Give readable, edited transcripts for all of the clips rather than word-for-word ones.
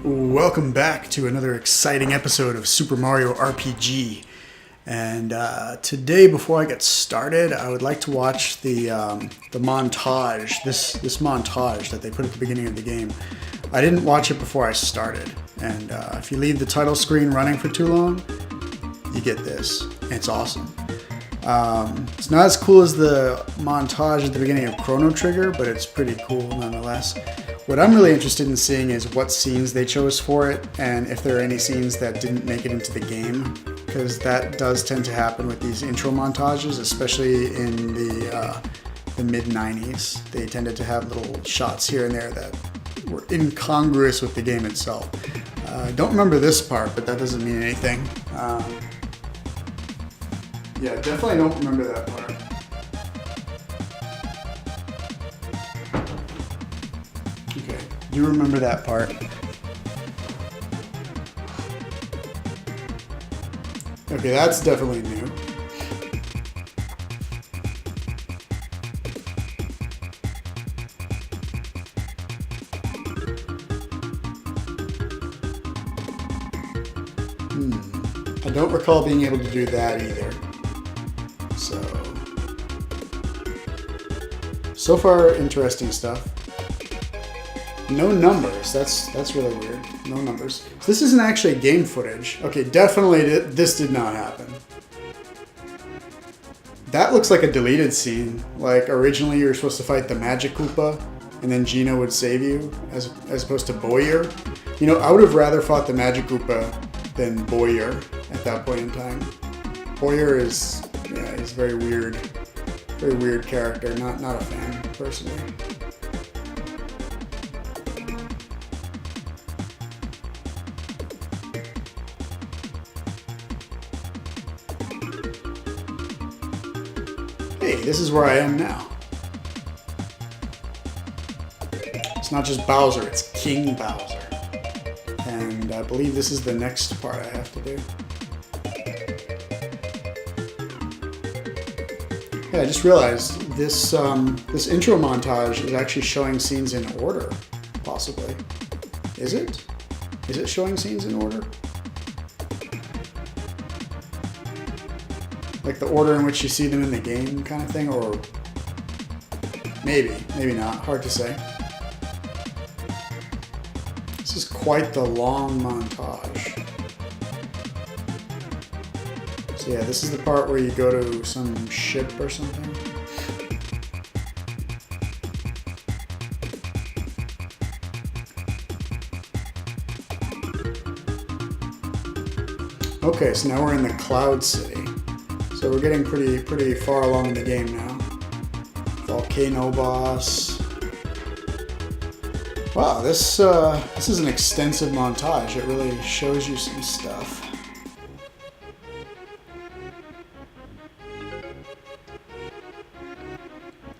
Welcome back to another exciting episode of Super Mario RPG. And today, before I get started, I would like to watch the montage, this montage that they put at the beginning of the game. I didn't watch it before I started, and if you leave the title screen running for too long, you get this. It's awesome. It's not as cool as the montage at the beginning of Chrono Trigger, but it's pretty cool nonetheless. What I'm really interested in seeing is what scenes they chose for it, and if there are any scenes that didn't make it into the game, because that does tend to happen with these intro montages, especially in the mid-90s. They tended to have little shots here and there that were incongruous with the game itself. I don't remember this part, but that doesn't mean anything. Yeah, definitely don't remember that part. Okay, do remember that part. Okay, that's definitely new. I don't recall being able to do that either. So far, interesting stuff. No numbers. That's really weird. No numbers. So this isn't actually game footage. Okay, definitely this did not happen. That looks like a deleted scene. Like originally you were supposed to fight the Magic Koopa, and then Gino would save you, as opposed to Boyer. You know, I would have rather fought the Magic Koopa than Boyer at that point in time. Boyer is, yeah, he's very weird. Very weird character. Not a fan, personally. Hey, this is where I am now. It's not just Bowser, it's King Bowser. And I believe this is the next part I have to do. Yeah, I just realized this this intro montage is actually showing scenes in order, possibly. Is it? Is it showing scenes in order? Like the order in which you see them in the game kind of thing, or maybe not, hard to say. This is quite the long montage. So yeah, this is the part where you go to some ship or something. Okay, so now we're in the Cloud City. So we're getting pretty far along in the game now. Volcano boss. Wow, this is an extensive montage. It really shows you some stuff.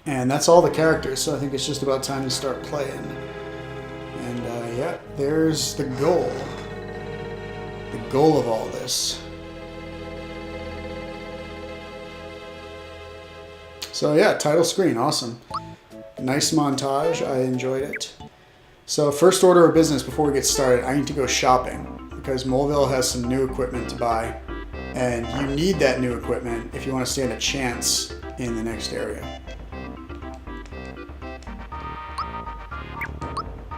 And that's all the characters, so I think it's just about time to start playing. And yeah, there's the goal. The goal of all this. So yeah, title screen, awesome. Nice montage, I enjoyed it. So first order of business before we get started, I need to go shopping because Moleville has some new equipment to buy. And you need that new equipment if you want to stand a chance in the next area.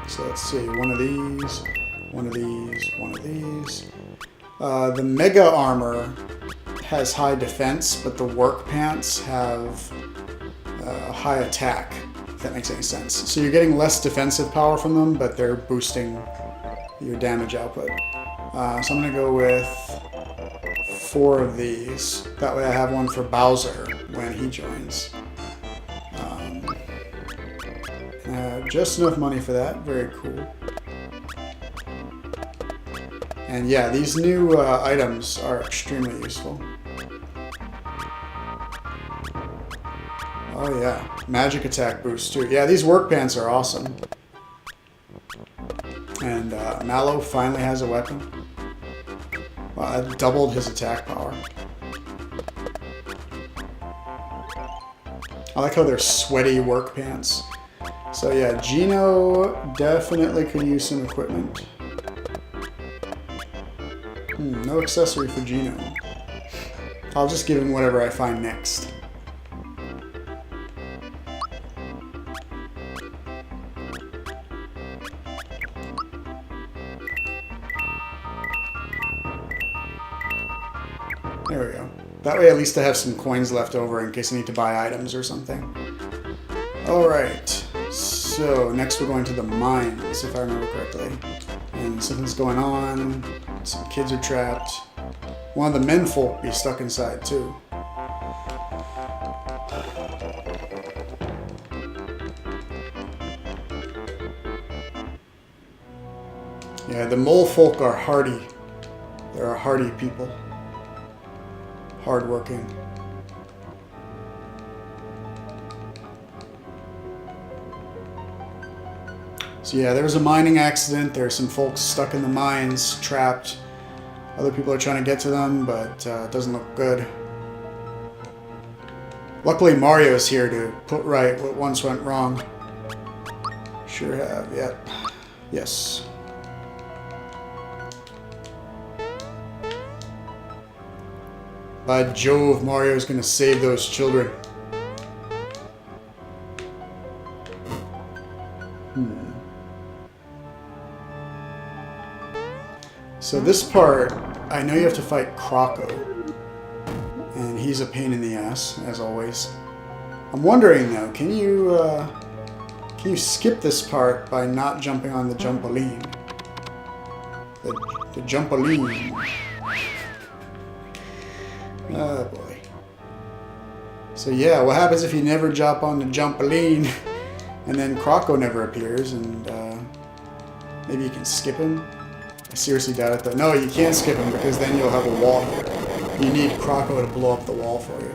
So let's see, one of these, one of these, one of these. The Mega Armor has high defense, but the Work Pants have high attack, if that makes any sense. So you're getting less defensive power from them, but they're boosting your damage output. So I'm going to go with 4 of these. That way I have one for Bowser when he joins. Just enough money for that. Very cool. And yeah, these new items are extremely useful. Oh yeah, magic attack boost too. Yeah, these Work Pants are awesome. And Mallow finally has a weapon. Wow, that doubled his attack power. I like how they're sweaty Work Pants. So yeah, Gino definitely could use some equipment. No accessory for Gino. I'll just give him whatever I find next. There we go. That way at least I have some coins left over in case I need to buy items or something. Alright, so next we're going to the mines, if I remember correctly. And something's going on, some kids are trapped. One of the men folk be stuck inside too. Yeah, the mole folk are hardy. They're a hardy people. Hardworking. So yeah, there was a mining accident. There's some folks stuck in the mines, trapped. Other people are trying to get to them, but it doesn't look good. Luckily Mario's here to put right what once went wrong. Sure have, yep. Yes. By Jove, Mario's gonna save those children. So this part, I know you have to fight Croco. And he's a pain in the ass, as always. I'm wondering though, can you skip this part by not jumping on the Jumpaline? The Jumpaline. Oh boy. So yeah, what happens if you never jump on the Jumpaline and then Croco never appears and maybe you can skip him? I seriously doubt it though. No, you can't skip him because then you'll have a wall here. You need Croco to blow up the wall for you.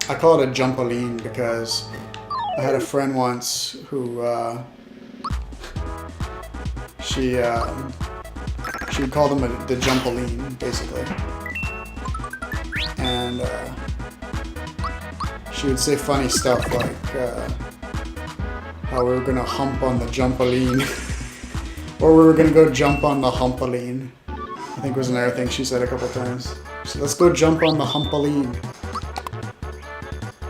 I call it a Jumpaline because I had a friend once who she would call them the Jumpaline, basically. And she would say funny stuff like how we were gonna hump on the Jumpaline. Or we were gonna go jump on the Humpaline. I think was another thing she said a couple times. So let's go jump on the Humpaline.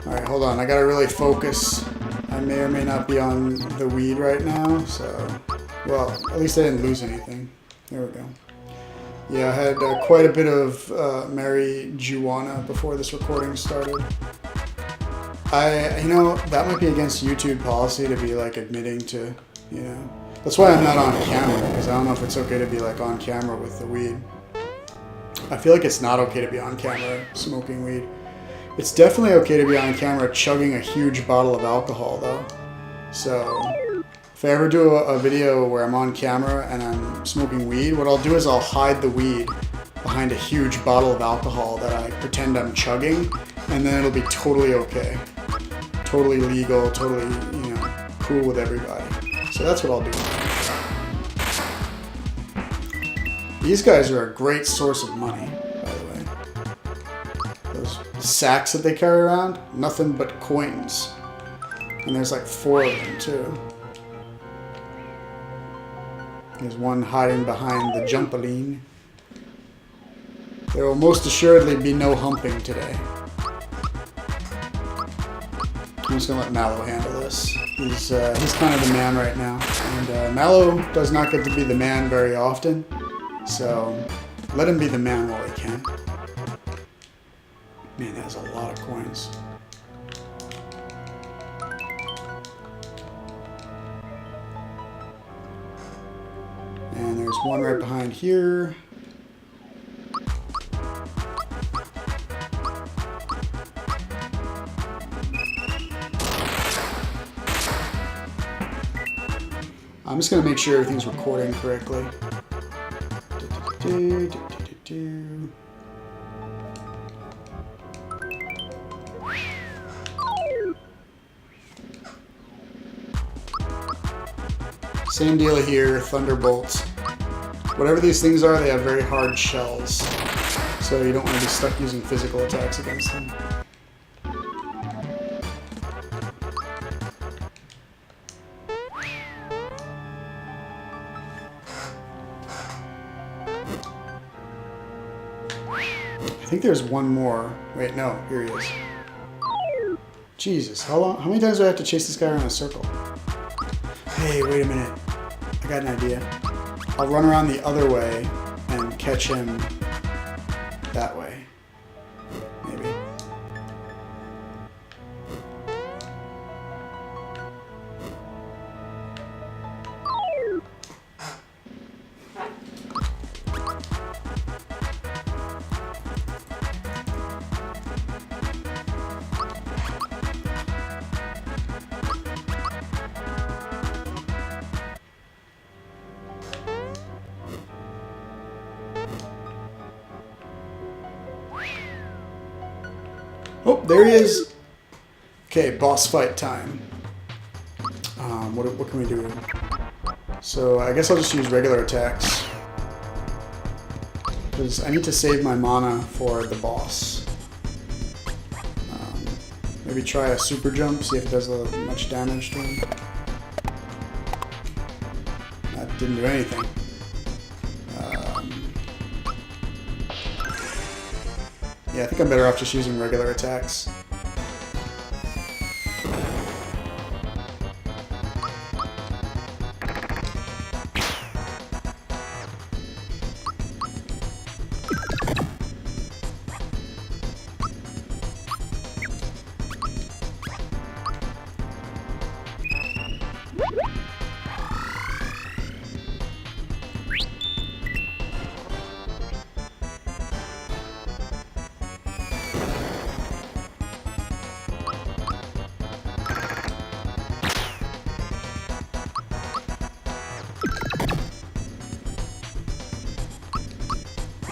Alright, hold on, I gotta really focus. I may or may not be on the weed right now, so... Well, at least I didn't lose anything. There we go. Yeah, I had quite a bit of marijuana before this recording started. You know, that might be against YouTube policy to be like admitting to, you know. That's why I'm not on camera, because I don't know if it's okay to be like on camera with the weed. I feel like it's not okay to be on camera smoking weed. It's definitely okay to be on camera chugging a huge bottle of alcohol though. So if I ever do a video where I'm on camera and I'm smoking weed, what I'll do is I'll hide the weed behind a huge bottle of alcohol that I pretend I'm chugging, and then it'll be totally okay. Totally legal, totally, you know, cool with everybody. So that's what I'll do. These guys are a great source of money, by the way. Those sacks that they carry around, nothing but coins. And there's like 4 of them too. There's one hiding behind the Jumpaline. There will most assuredly be no humping today. I'm just gonna let Mallow handle this. He's kind of the man right now, and Mallow does not get to be the man very often, so let him be the man while he can. Man, that has a lot of coins. And there's one right behind here. I'm just going to make sure everything's recording correctly. Same deal here, thunderbolts. Whatever these things are, they have very hard shells. So you don't want to be stuck using physical attacks against them. think there's one more. Wait, no, here he is. Jesus, how many times do I have to chase this guy around in a circle? Hey, wait a minute. I got an idea. I'll run around the other way and catch him that way. Maybe. Oh, there he is. Okay, boss fight time. What can we do? So I guess I'll just use regular attacks. Because I need to save my mana for the boss. Maybe try a super jump, see if it does much damage to him. That didn't do anything. Yeah, I think I'm better off just using regular attacks.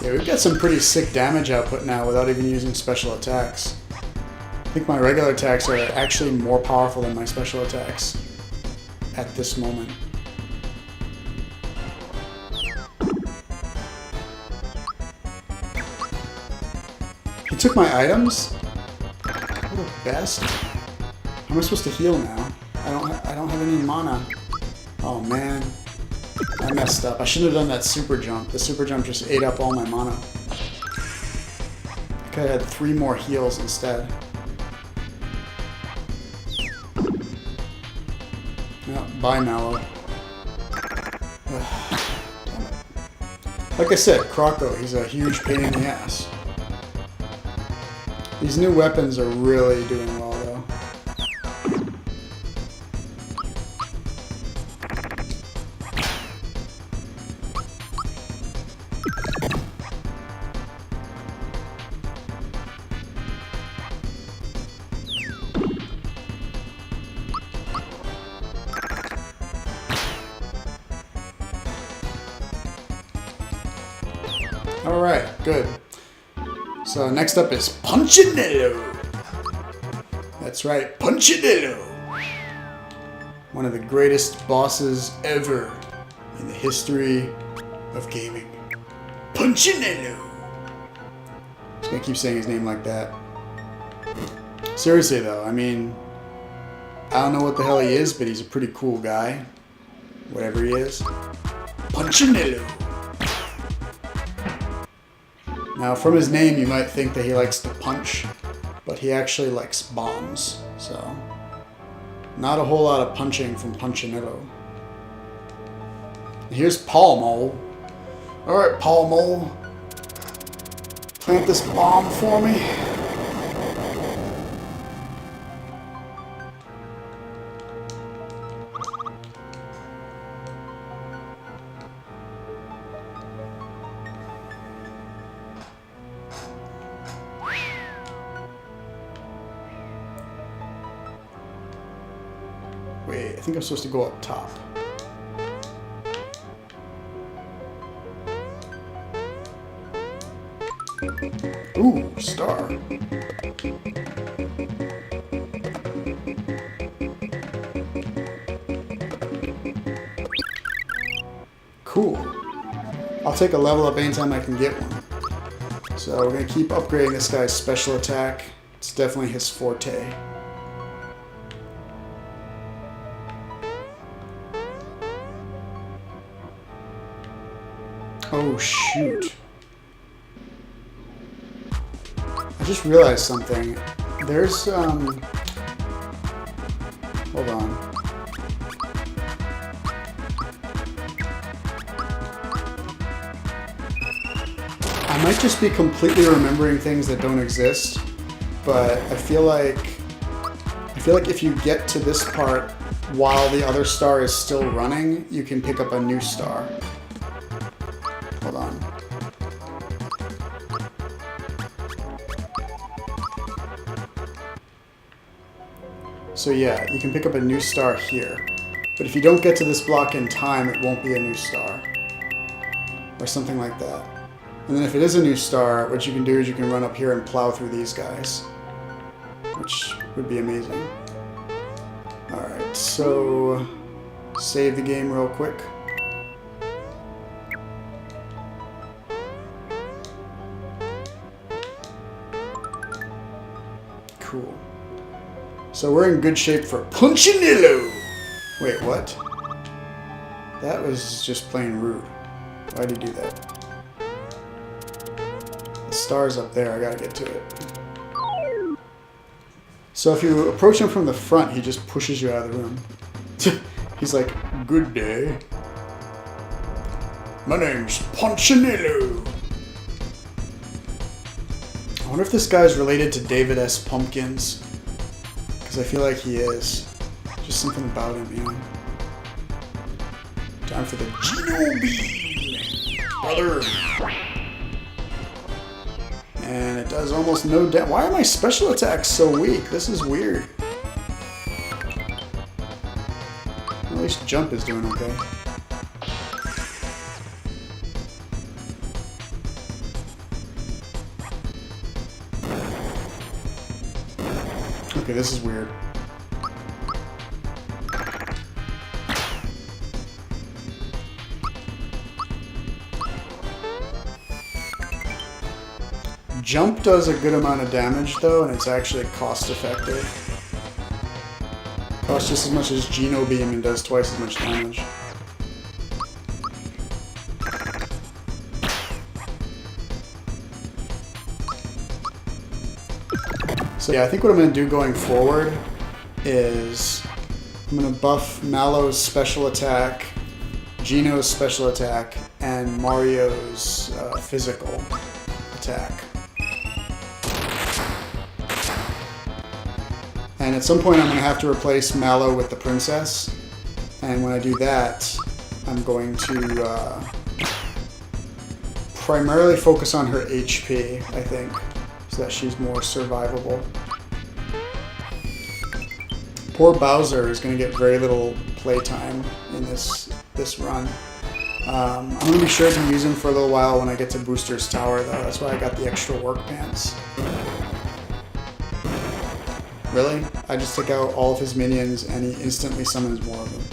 Yeah, we've got some pretty sick damage output now without even using special attacks. I think my regular attacks are actually more powerful than my special attacks at this moment. He took my items? What a bastard. How am I supposed to heal now? I don't have any mana. Oh man. I messed up. I shouldn't have done that super jump. The super jump just ate up all my mana. I could have had 3 more heals instead. Yeah, bye, Mallow. Damn it. Like I said, Croco, he's a huge pain in the ass. These new weapons are really doing well, though. Alright, good. So next up is Punchinello. That's right, Punchinello. One of the greatest bosses ever in the history of gaming. Punchinello. I'm just gonna keep saying his name like that. Seriously though, I mean, I don't know what the hell he is, but he's a pretty cool guy. Whatever he is. Punchinello. Now, from his name, you might think that he likes to punch, but he actually likes bombs, so not a whole lot of punching from Punchinello. Here's Palmo. Alright, Palmo. Plant this bomb for me. Wait, I think I'm supposed to go up top. Ooh, star. Cool. I'll take a level up anytime I can get one. So we're going to keep upgrading this guy's special attack. It's definitely his forte. Oh, shoot. just realized something. There's, hold on. I might just be completely remembering things that don't exist, but I feel like if you get to this part while the other star is still running, you can pick up a new star. Hold on. So yeah, you can pick up a new star here. But if you don't get to this block in time, it won't be a new star. Or something like that. And then if it is a new star, what you can do is you can run up here and plow through these guys. Which would be amazing. Alright, so save the game real quick. Cool. So we're in good shape for Punchinillo! Wait, what? That was just plain rude. Why'd he do that? The star's up there, I gotta get to it. So if you approach him from the front, he just pushes you out of the room. He's like, good day. My name's Punchinillo. I wonder if this guy's related to David S. Pumpkins. Because I feel like he is. Just something about him, you know. Time for the Geno Beam, brother. And it does almost no damage. Why are my special attacks so weak? This is weird. At least jump is doing okay. Okay, this is weird. Jump does a good amount of damage though, and it's actually cost effective. Costs just as much as Geno Beam and does twice as much damage. So yeah, I think what I'm going to do going forward is I'm going to buff Mallow's special attack, Geno's special attack, and Mario's physical attack. And at some point I'm going to have to replace Mallow with the princess. And when I do that, I'm going to primarily focus on her HP, I think, so that she's more survivable. Poor Bowser is going to get very little playtime in this run. I'm going to be sure to use him for a little while when I get to Booster's Tower, though. That's why I got the extra work pants. Really? I just took out all of his minions and he instantly summons more of them.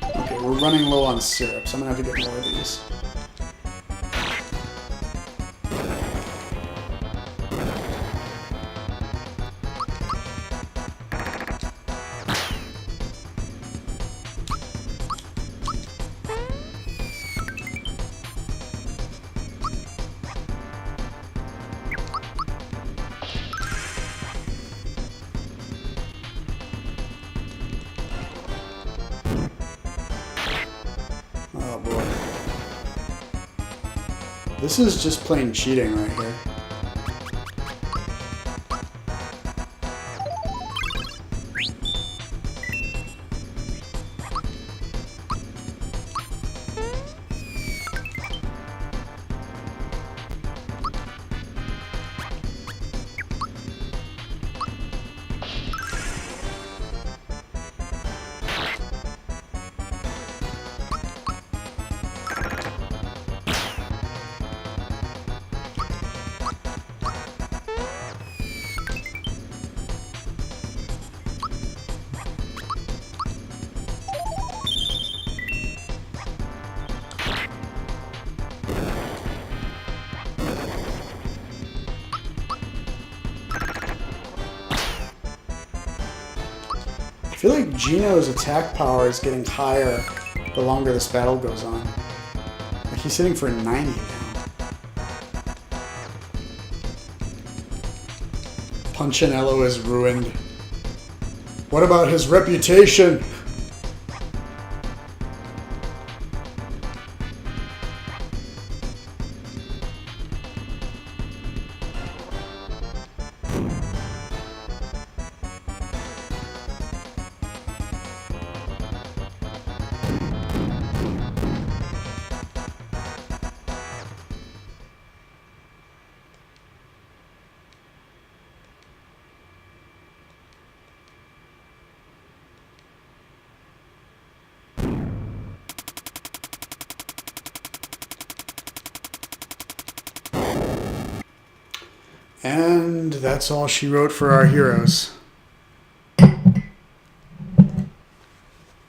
Okay, we're running low on syrup, so I'm gonna have to get more of these. Oh boy. This is just plain cheating right here. feel like Gino's attack power is getting higher the longer this battle goes on. Like he's hitting for 90 now. Punchinello is ruined. What about his reputation? And that's all she wrote for our heroes.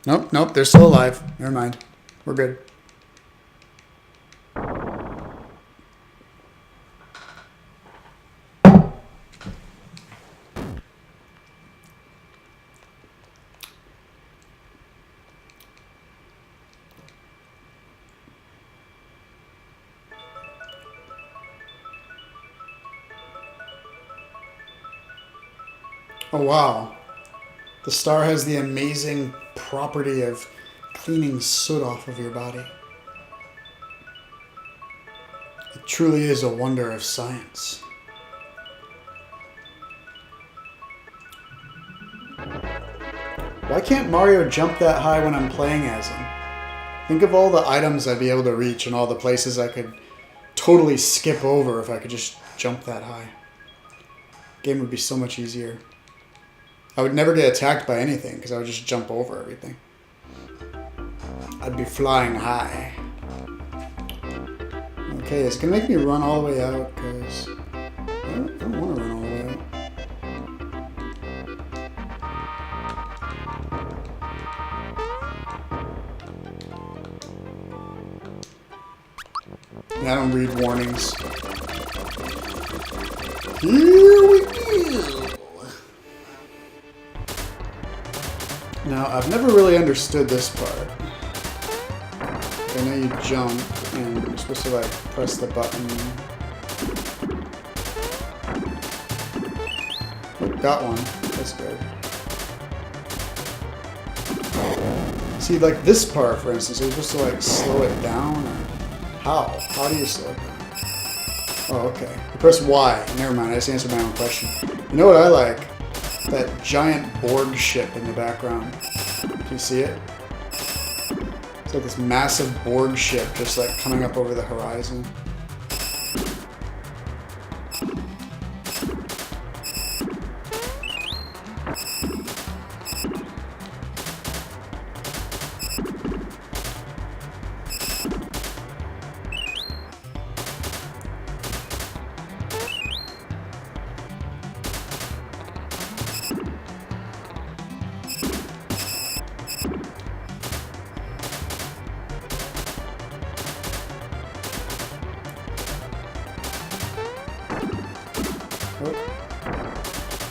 Nope, they're still alive. Never mind. We're good. Oh wow, the star has the amazing property of cleaning soot off of your body. It truly is a wonder of science. Why can't Mario jump that high when I'm playing as him? Think of all the items I'd be able to reach and all the places I could totally skip over if I could just jump that high. Game would be so much easier. I would never get attacked by anything because I would just jump over everything. I'd be flying high. Okay, it's gonna make me run all the way out because I don't want to run all the way out. Yeah, I don't read warnings. Here we go. Now, I've never really understood this part. I know you jump, and you're supposed to, like, press the button. Oh, got one. That's good. See, like, this part, for instance, you're supposed to, like, slow it down, or how? How do you slow it down? Oh, okay. You press Y. Never mind, I just answered my own question. You know what I like? That giant Borg ship in the background. Can you see it? It's like this massive Borg ship just like coming up over the horizon.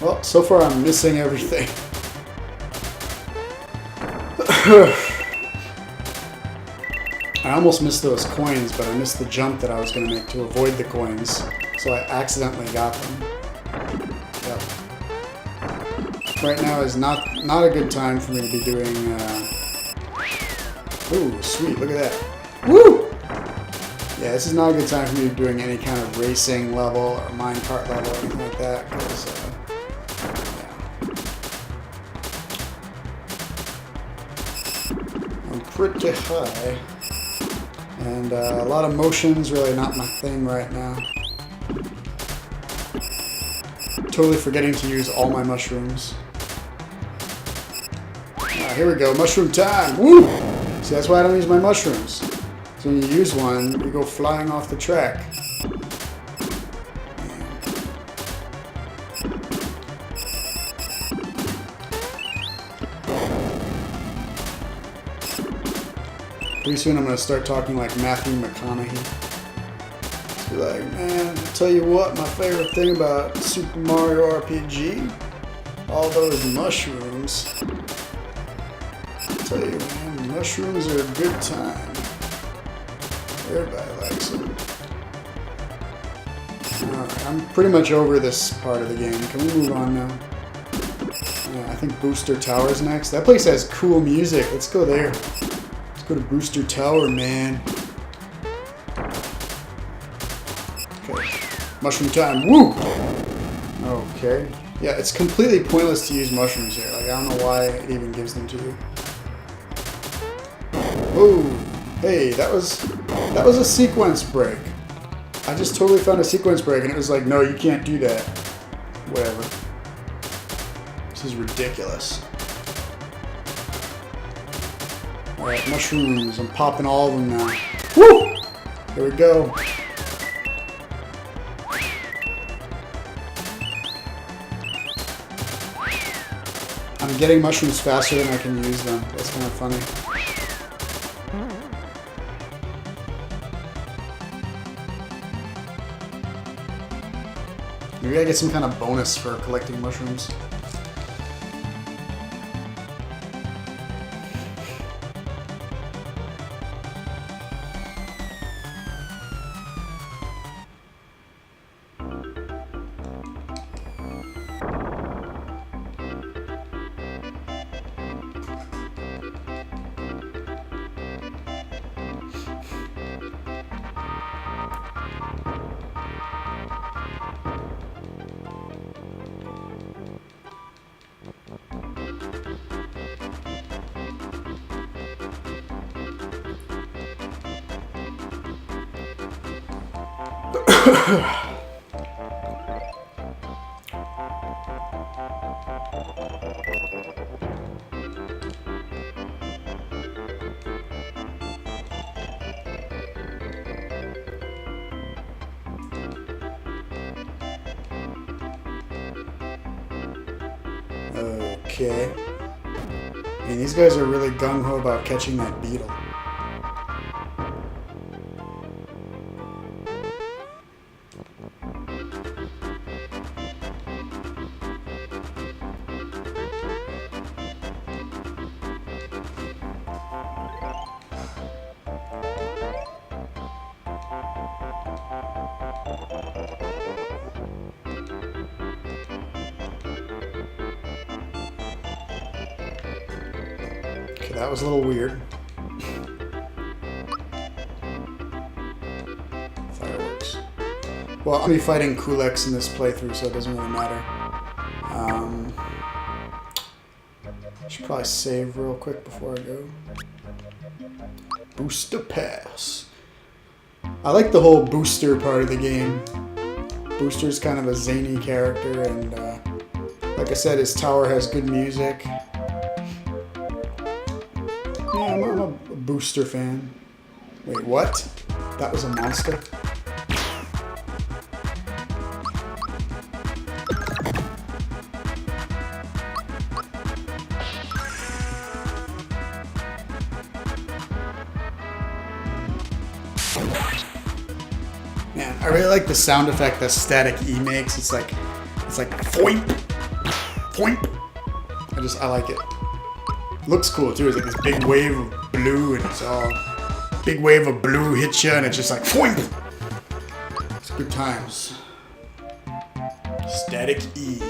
Well, so far I'm missing everything. I almost missed those coins, but I missed the jump that I was going to make to avoid the coins, so I accidentally got them. Yep. Right now is not a good time for me to be doing... Ooh, sweet, look at that. Woo! Yeah, this is not a good time for me to be doing any kind of racing level or minecart level or anything like that, because... pretty high, and a lot of motion's really not my thing right now. Totally forgetting to use all my mushrooms. Here we go, mushroom time! Woo! See, that's why I don't use my mushrooms. So when you use one, you go flying off the track. Pretty soon I'm going to start talking like Matthew McConaughey. Just be like, man, I'll tell you what, my favorite thing about Super Mario RPG? All those mushrooms. Mushrooms are a good time. Everybody likes them. Alright, I'm pretty much over this part of the game. Can we move on now? Yeah, I think Booster Tower's next. That place has cool music. Let's go there. Let's go to Booster Tower, man. Okay. Mushroom time. Woo! Okay. Yeah, it's completely pointless to use mushrooms here. Like, I don't know why it even gives them to you. Whoa! Hey, that was a sequence break. I just totally found a sequence break, and it was like, no, you can't do that. Whatever. This is ridiculous. Alright, mushrooms. I'm popping all of them now. Woo! Here we go. I'm getting mushrooms faster than I can use them. That's kind of funny. Maybe I get some kind of bonus for collecting mushrooms. Okay. I mean, these guys are really gung-ho about catching that beetle. That was a little weird. Fireworks. Well, I'll be fighting Kulex in this playthrough, so it doesn't really matter. I should probably save real quick before I go. Booster Pass. I like the whole Booster part of the game. Booster's kind of a zany character, and like I said, his tower has good music. Yeah, I'm a Booster fan. Wait, what? That was a monster? Man, I really like the sound effect that Static E makes. It's like foimp, foimp. I like it. Looks cool too. It's like this big wave of blue, and it's all big wave of blue hits you, and it's just like foimp. It's good times. Static E,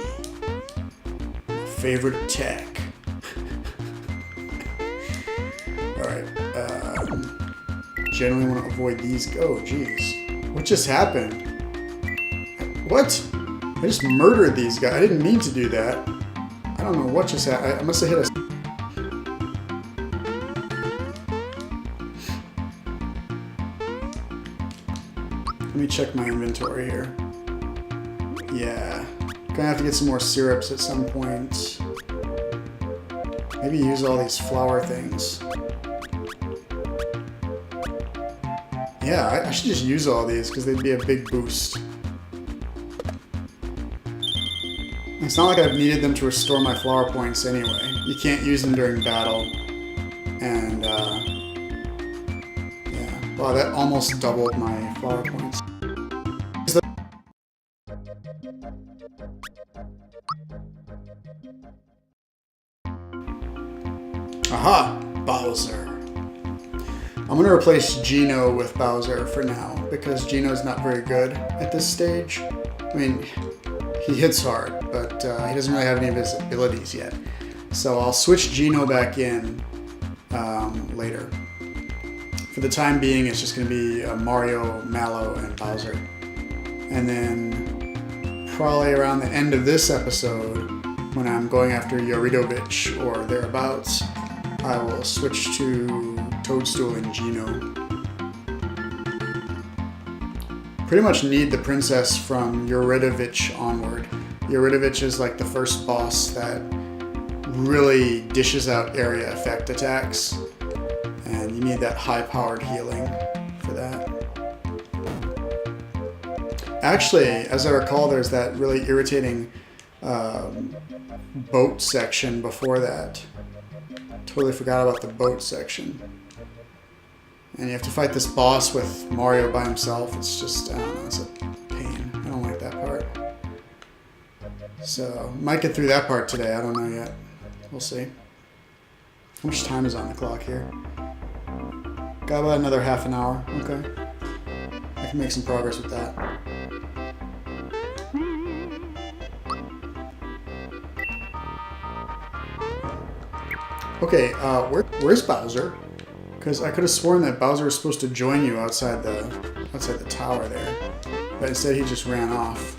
my favorite attack. All right. Generally want to avoid these. Oh, jeez. What just happened? What? I just murdered these guys. I didn't mean to do that. I don't know what just happened. I must have hit a. Let me check my inventory here. Yeah. Gonna have to get some more syrups at some point. Maybe use all these flower things. Yeah, I should just use all these because they'd be a big boost. It's not like I've needed them to restore my flower points anyway. You can't use them during battle. And, yeah. Wow, that almost doubled my flower points. Aha! Bowser. I'm going to replace Geno with Bowser for now, because Geno's not very good at this stage. I mean, he hits hard, but he doesn't really have any of his abilities yet. So I'll switch Geno back in later. For the time being, it's just going to be Mario, Mallow, and Bowser. And then probably around the end of this episode, when I'm going after Yoridovich or thereabouts, I will switch to Toadstool and Geno. Pretty much need the princess from Yoridovich onward. Yoridovich is like the first boss that really dishes out area effect attacks, and you need that high-powered healing for that. Actually, as I recall, there's that really irritating boat section before that. Totally forgot about the boat section. And you have to fight this boss with Mario by himself. It's just, I don't know, it's a pain. I don't like that part. So, might get through that part today. I don't know yet. We'll see. How much time is on the clock here? Got about another half an hour. Okay. I can make some progress with that. Okay, where's Bowser? Because I could have sworn that Bowser was supposed to join you outside the tower there, but instead he just ran off.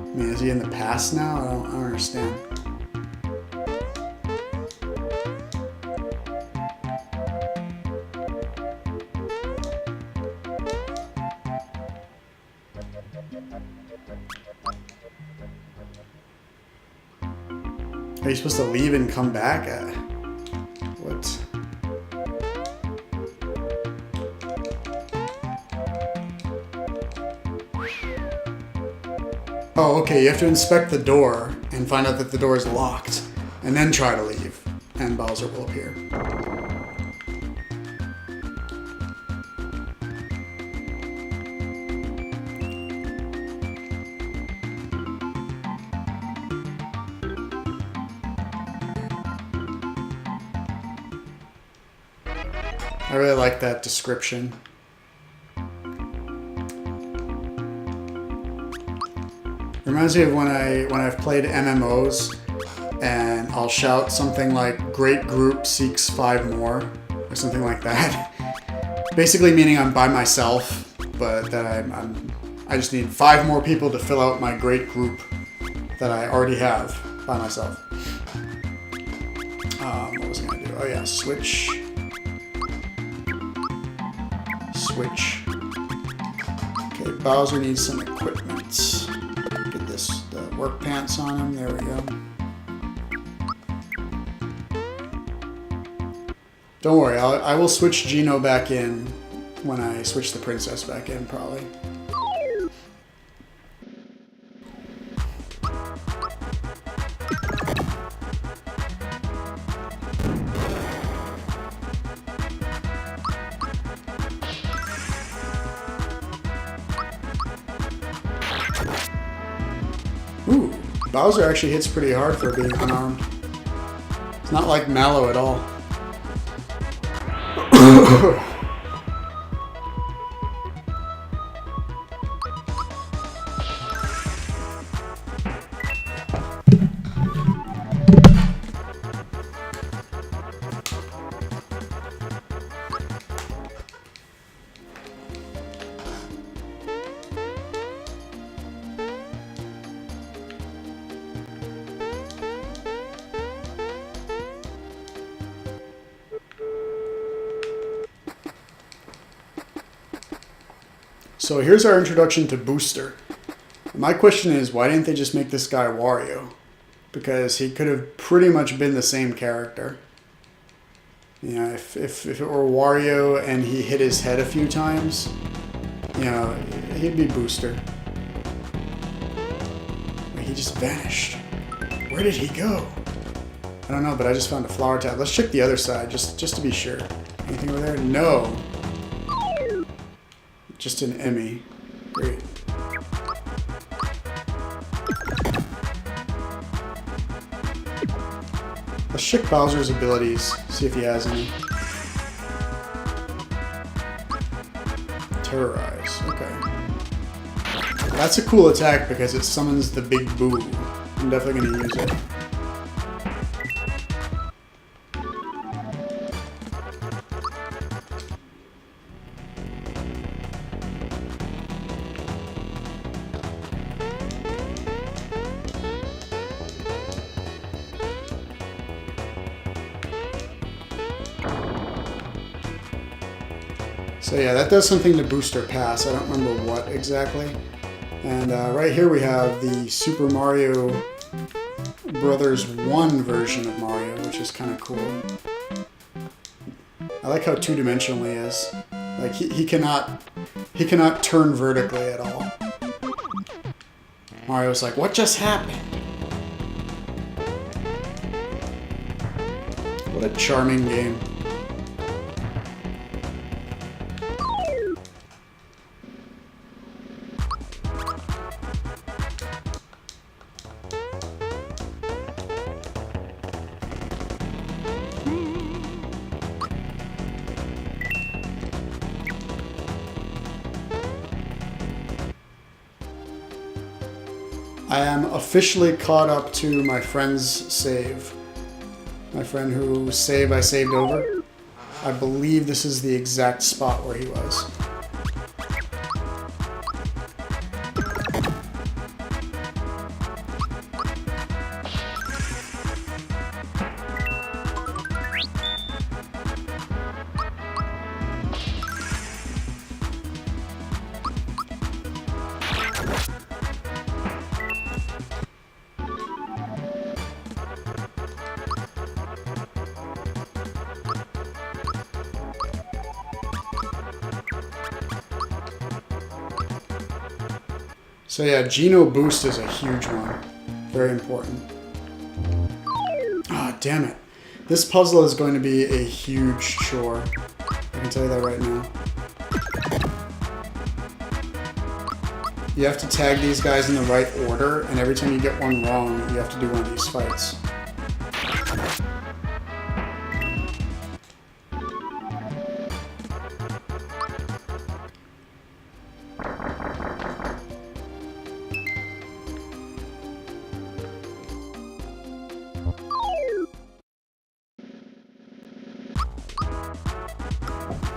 I mean, is he in the past now? I don't understand. Are you supposed to leave and come back? What? Oh, okay, you have to inspect the door and find out that the door is locked, and then try to leave, and Bowser will appear. I really like that description. Reminds me of when I've played MMOs and I'll shout something like "Great group seeks 5 more" or something like that. Basically meaning I'm by myself, but that I just need 5 more people to fill out my great group that I already have by myself. What was I gonna do? Oh yeah, switch. Okay, Bowser needs some equipment. Get the work pants on him. There we go. Don't worry, I will switch Geno back in when I switch the princess back in, probably. Ooh, Bowser actually hits pretty hard for being unarmed. It's not like Mallow at all. So here's our introduction to Booster. My question is, why didn't they just make this guy Wario? Because he could have pretty much been the same character. You know, if it were Wario and he hit his head a few times, you know, he'd be Booster. But he just vanished. Where did he go? I don't know, but I just found a flower tab. Let's check the other side, just to be sure. Anything over there? No. Just an Emmy. Great. Let's check Bowser's abilities, see if he has any. Terrorize, okay. That's a cool attack because it summons the big boo. I'm definitely going to use it. So yeah, that does something to boost our pass. I don't remember what exactly. And right here we have the Super Mario Brothers 1 version of Mario, which is kind of cool. I like how two-dimensional he is. Like he cannot turn vertically at all. Mario's like, what just happened? What a charming game. I am officially caught up to my friend's save. My friend whose save I saved over. I believe this is the exact spot where he was. So yeah, Geno Boost is a huge one. Very important. Ah, damn it. This puzzle is going to be a huge chore. I can tell you that right now. You have to tag these guys in the right order, and every time you get one wrong, you have to do one of these fights.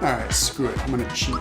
Alright, screw it. I'm gonna cheat.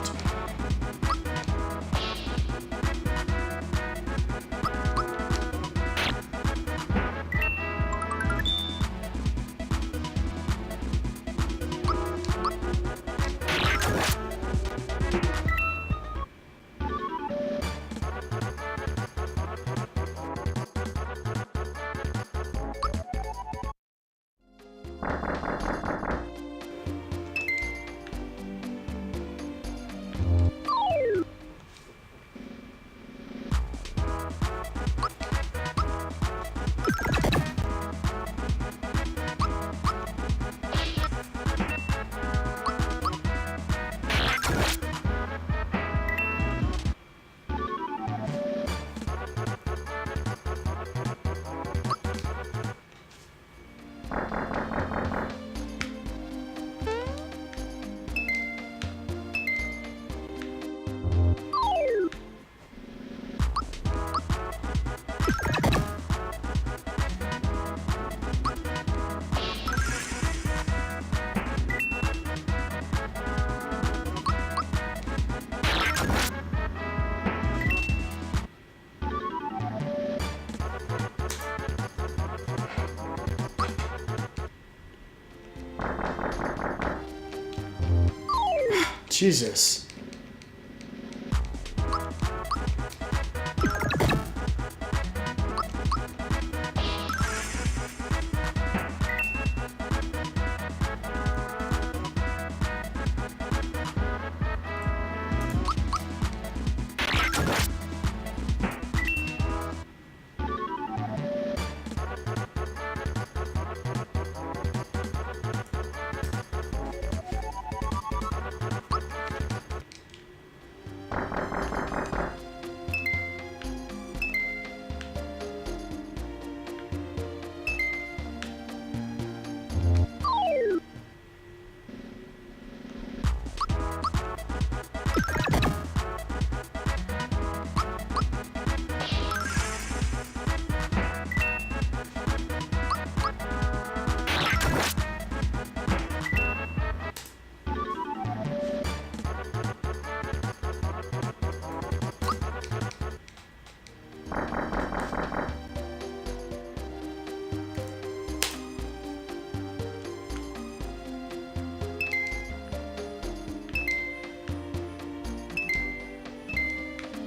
Jesus.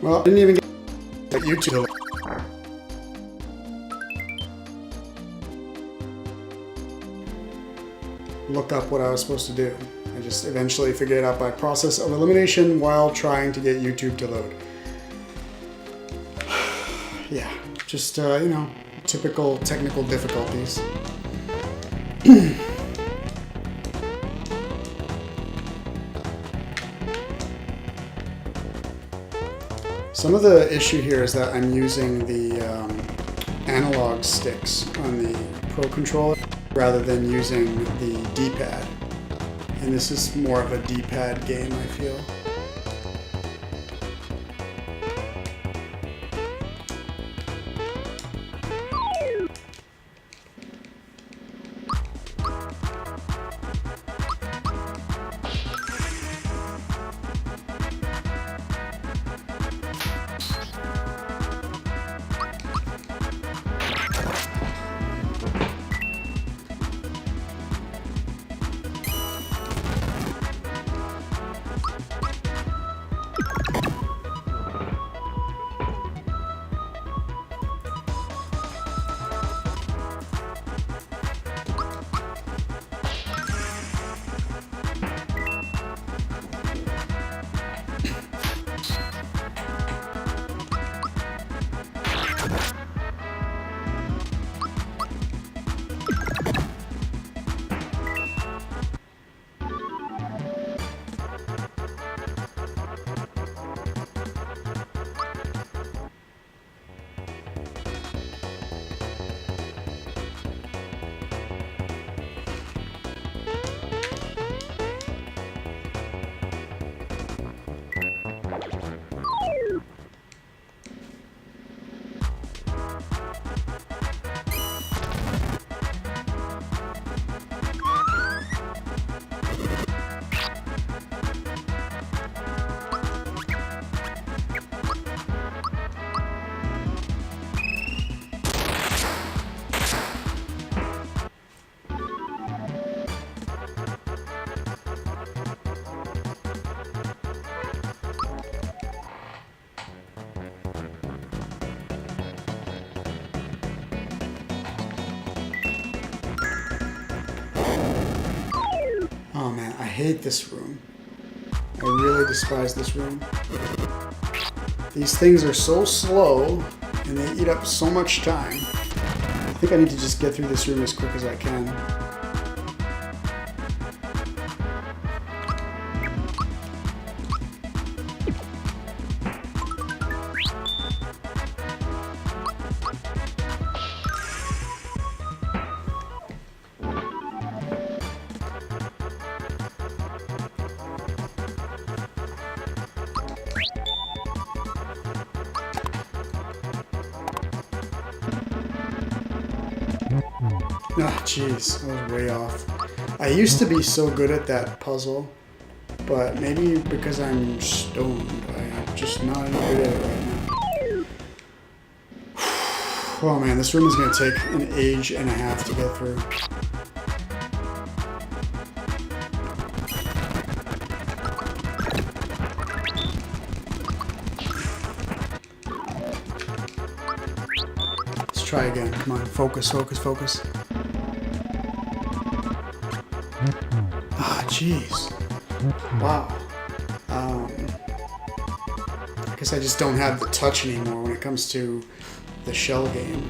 Well, I didn't even get YouTube. Look up what I was supposed to do. I just eventually figured it out by process of elimination while trying to get YouTube to load. Yeah, just, you know, typical technical difficulties. Some of the issue here is that I'm using the analog sticks on the Pro Controller rather than using the D-pad. And this is more of a D-pad game, I feel. Oh man, I hate this room. I really despise this room. These things are so slow and they eat up so much time. I think I need to just get through this room as quick as I can. Ah, jeez, I was way off. I used to be so good at that puzzle, but maybe because I'm stoned, I'm just not any good at it right now. Oh man, this room is going to take an age and a half to get through. Let's try again. Come on, focus, focus, focus. Ah, jeez. Wow. I guess I just don't have the touch anymore when it comes to the shell game.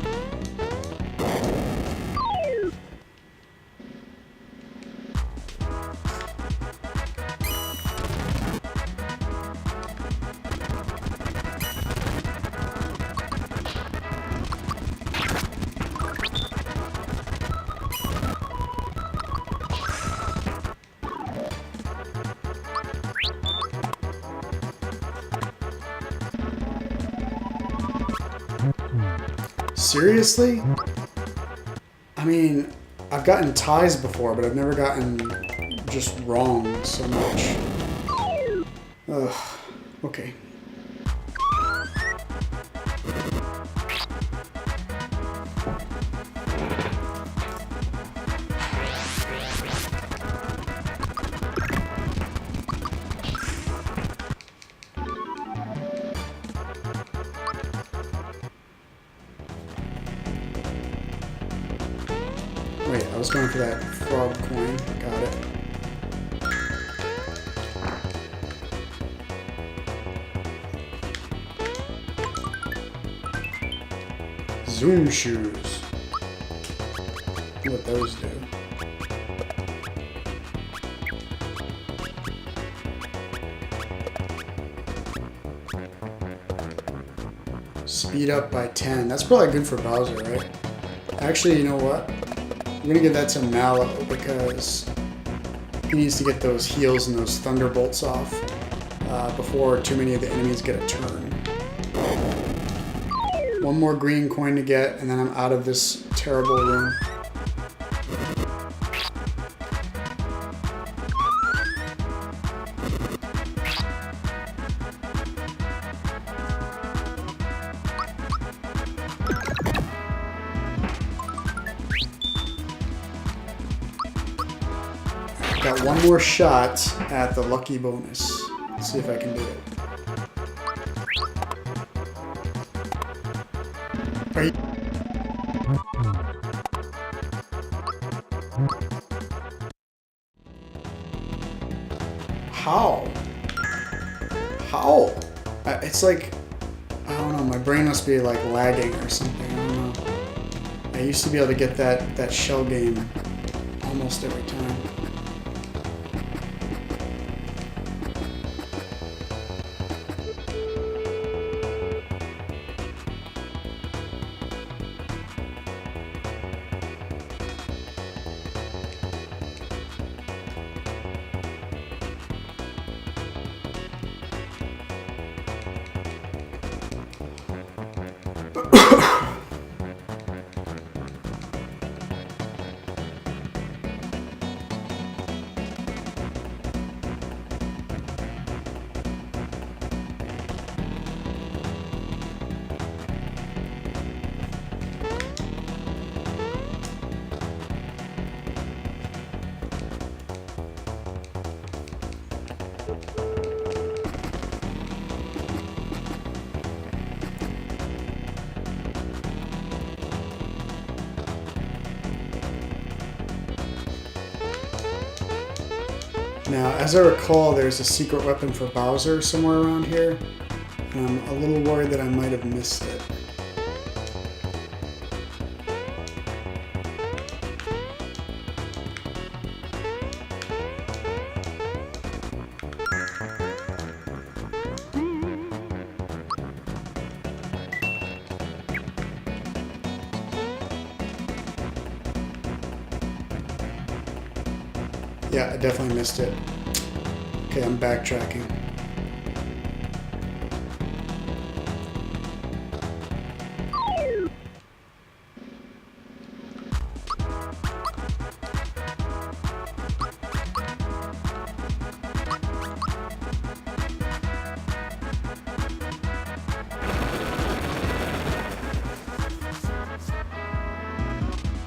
Seriously? I mean, I've gotten ties before, but I've never gotten just wrong so much. Ugh. Okay. for that frog coin. Got it. Zoom shoes. What those do. Speed up by 10. That's probably good for Bowser, right? Actually, you know what? I'm gonna give that to Mallow because he needs to get those heals and those thunderbolts off before too many of the enemies get a turn. One more green coin to get, and then I'm out of this terrible room. Got one more shot at the lucky bonus. Let's see if I can do it. Are you... How? How? It's like, I don't know, my brain must be like lagging or something, I don't know. I used to be able to get that shell game almost every time. Now, as I recall, there's a secret weapon for Bowser somewhere around here, and I'm a little worried that I might have missed it. Yeah, I definitely missed it. Okay, I'm backtracking.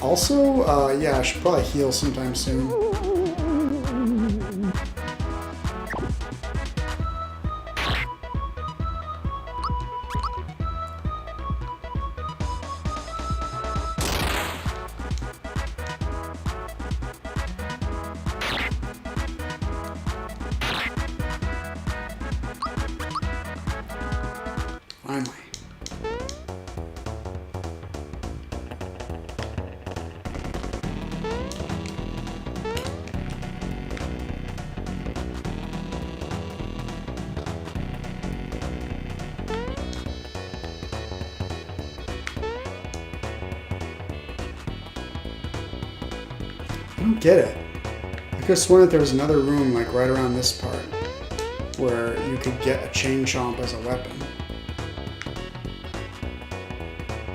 Also, yeah, I should probably heal sometime soon. Finally. I don't get it. I could have sworn that there was another room like right around this part where you could get a chain chomp as a weapon.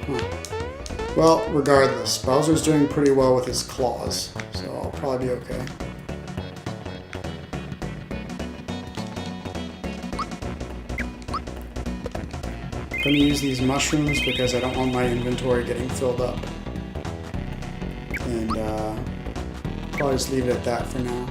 Huh. Well, regardless, Bowser's doing pretty well with his claws, so I'll probably be okay. I'm going to use these mushrooms because I don't want my inventory getting filled up. And probably just leave it at that for now.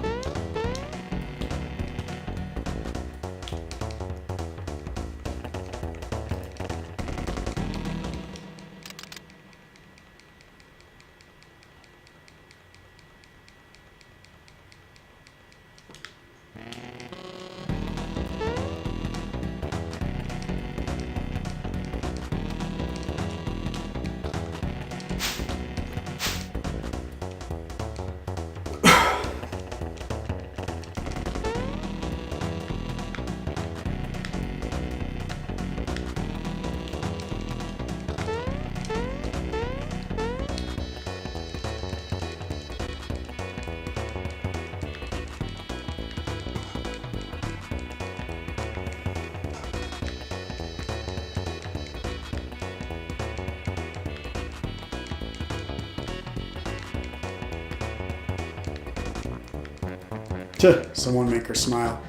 Someone make her smile.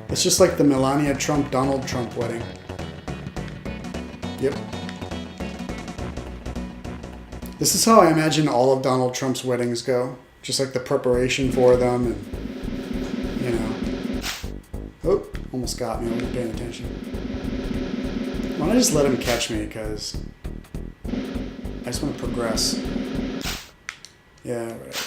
It's just like the Melania Trump, Donald Trump wedding. Yep. This is how I imagine all of Donald Trump's weddings go. Just like the preparation for them and, you know. Oh, almost got me. I wasn't paying attention. Why don't I just let him catch me, because I just want to progress. Yeah, right.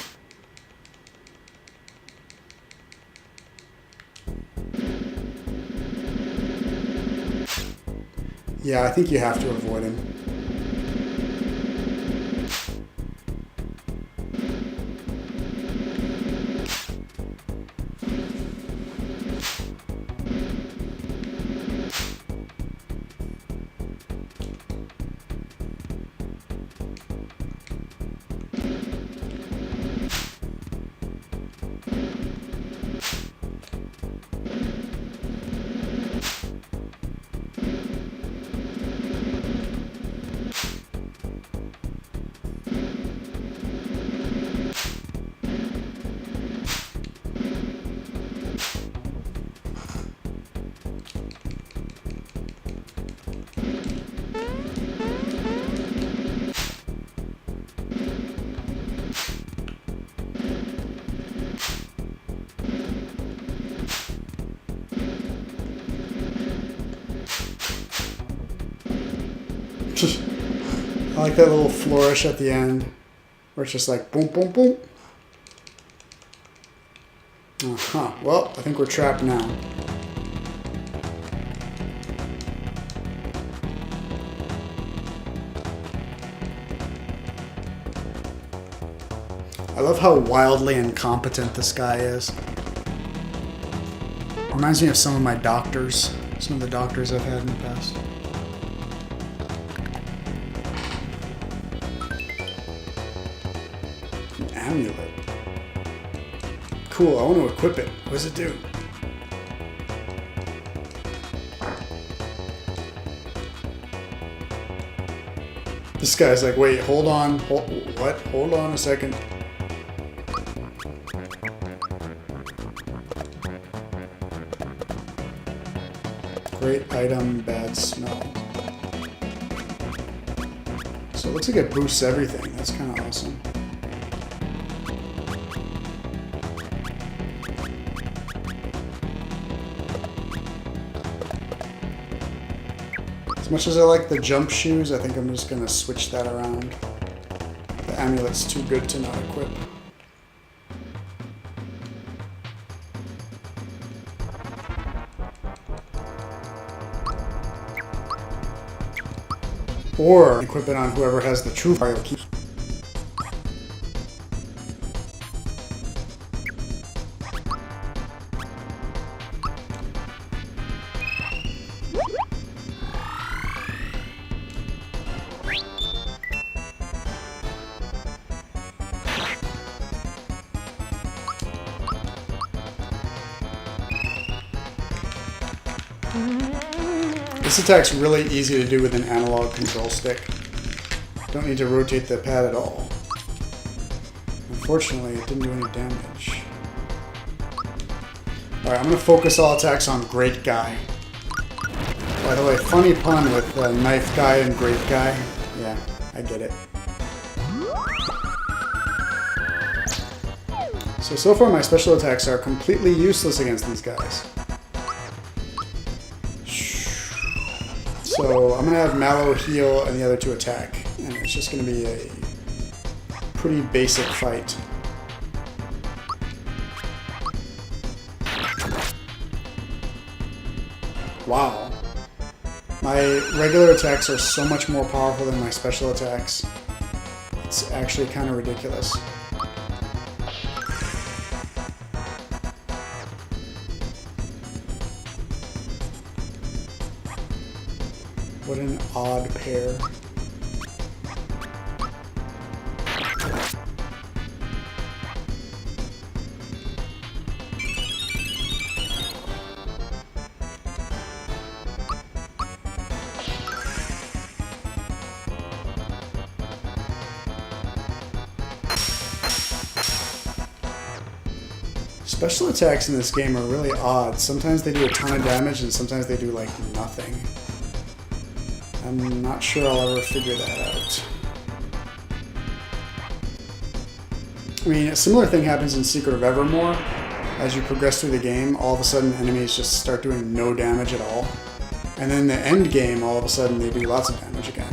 Yeah, I think you have to avoid him. I like that little flourish at the end, where it's just like boom, boom, boom. Uh-huh. Well, I think we're trapped now. I love how wildly incompetent this guy is. Reminds me of some of my doctors, some of the doctors I've had in the past. Amulet. Cool, I want to equip it. What does it do? This guy's like, wait, hold on. What? Hold on a second. Great item, bad smell. So it looks like it boosts everything. That's kind of awesome. As much as I like the jump shoes, I think I'm just going to switch that around. The amulet's too good to not equip. Or equip it on whoever has the true Mario key. This attack's really easy to do with an analog control stick. Don't need to rotate the pad at all. Unfortunately, it didn't do any damage. Alright, I'm going to focus all attacks on Great Guy. By the way, funny pun with Knife Guy and Great Guy. Yeah, I get it. So far my special attacks are completely useless against these guys. So I'm going to have Mallow heal and the other two attack. And it's just going to be a pretty basic fight. Wow. My regular attacks are so much more powerful than my special attacks. It's actually kind of ridiculous. What an odd pair. Special attacks in this game are really odd. Sometimes they do a ton of damage and sometimes they do like nothing. I'm not sure I'll ever figure that out. I mean, a similar thing happens in Secret of Evermore. As you progress through the game, all of a sudden enemies just start doing no damage at all. And then the end game, all of a sudden they do lots of damage again.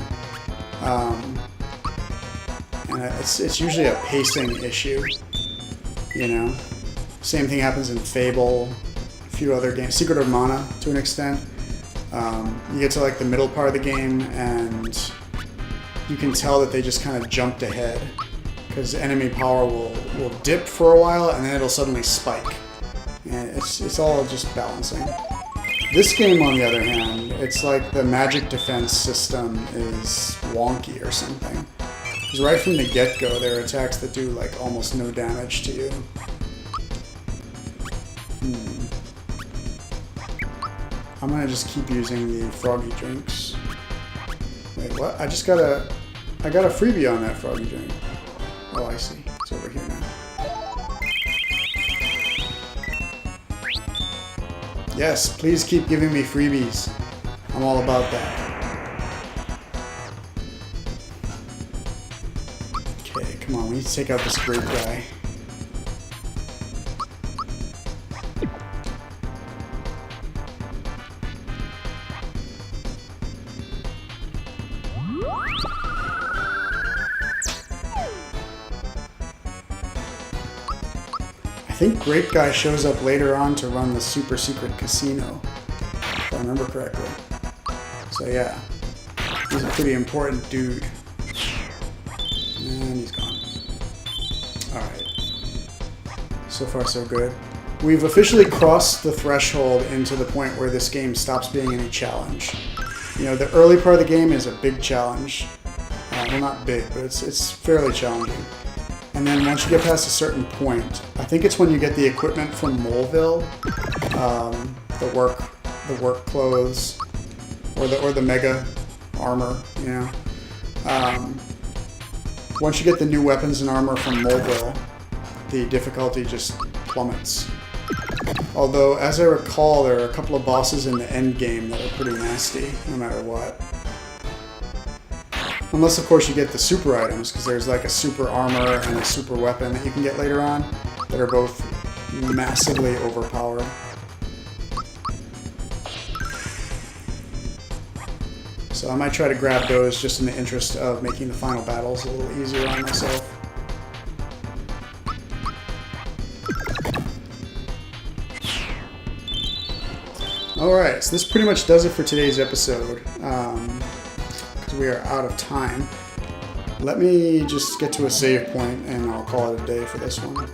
And it's usually a pacing issue, you know? Same thing happens in Fable, a few other games, Secret of Mana to an extent. You get to like the middle part of the game and you can tell that they just kind of jumped ahead because enemy power will dip for a while and then it'll suddenly spike. And it's all just balancing. This game, on the other hand, it's like the magic defense system is wonky or something. Because right from the get-go, there are attacks that do like almost no damage to you. I'm gonna just keep using the froggy drinks. Wait, what? I got a freebie on that froggy drink. Oh, I see. It's over here now. Yes, please keep giving me freebies. I'm all about that. Okay, come on, we need to take out this grape guy. I think Grape Guy shows up later on to run the super secret casino, if I remember correctly. So yeah, he's a pretty important dude. And he's gone. Alright. So far so good. We've officially crossed the threshold into the point where this game stops being any challenge. You know, the early part of the game is a big challenge. Well, not big, but it's fairly challenging. And then once you get past a certain point, I think it's when you get the equipment from Moleville, the work clothes, or the mega armor, you know. Once you get the new weapons and armor from Moleville, the difficulty just plummets. Although, as I recall, there are a couple of bosses in the end game that are pretty nasty, no matter what. Unless, of course, you get the super items, because there's like a super armor and a super weapon that you can get later on that are both massively overpowered. So I might try to grab those just in the interest of making the final battles a little easier on myself. Alright, so this pretty much does it for today's episode. We are out of time. Let me just get to a save point and I'll call it a day for this one.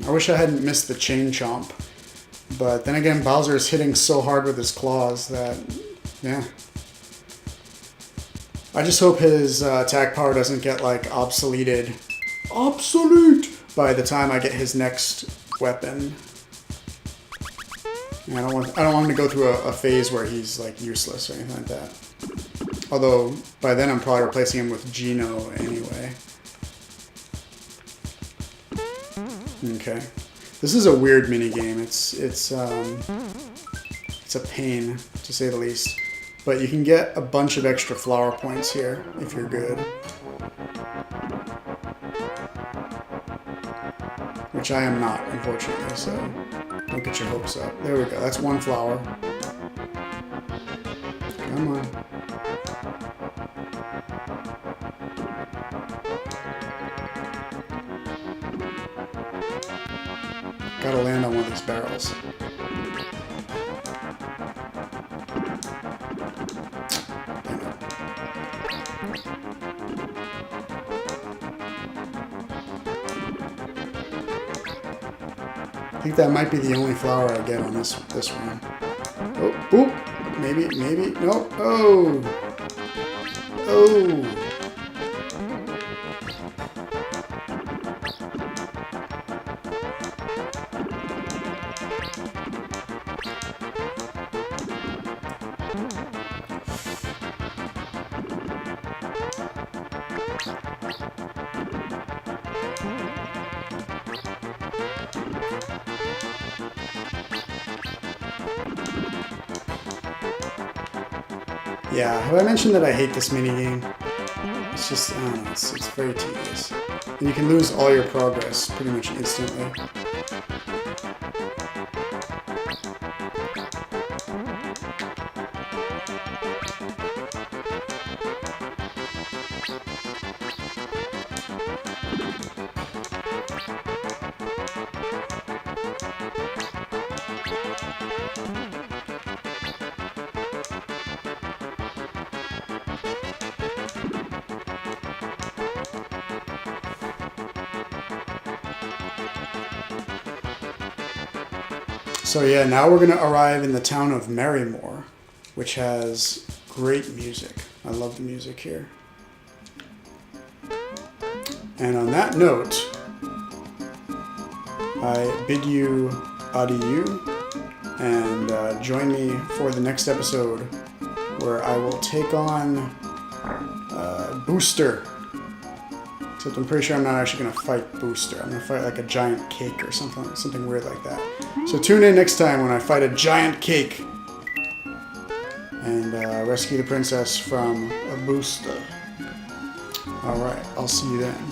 I wish I hadn't missed the chain chomp, but then again, Bowser is hitting so hard with his claws that, yeah. I just hope his attack power doesn't get like obsoleted, by the time I get his next weapon. And I don't want him to go through a phase where he's like useless or anything like that. Although by then I'm probably replacing him with Geno anyway. Okay, this is a weird mini game. It's a pain to say the least, but you can get a bunch of extra flower points here if you're good, which I am not, unfortunately. So don't get your hopes up. There we go. That's one flower. Come on. Gotta land on one of these barrels. I think that might be the only flower I get on this one. Oh, oop. Maybe, no. Oh. Oh. Yeah, have I mentioned that I hate this minigame? It's just, I don't know, it's very tedious. And you can lose all your progress pretty much instantly. So yeah, now we're going to arrive in the town of Merrymore, which has great music. I love the music here. And on that note, I bid you adieu, and join me for the next episode where I will take on Booster. Except I'm pretty sure I'm not actually going to fight Booster. I'm going to fight like a giant cake or something weird like that. So tune in next time when I fight a giant cake and rescue the princess from a Booster. Alright, I'll see you then.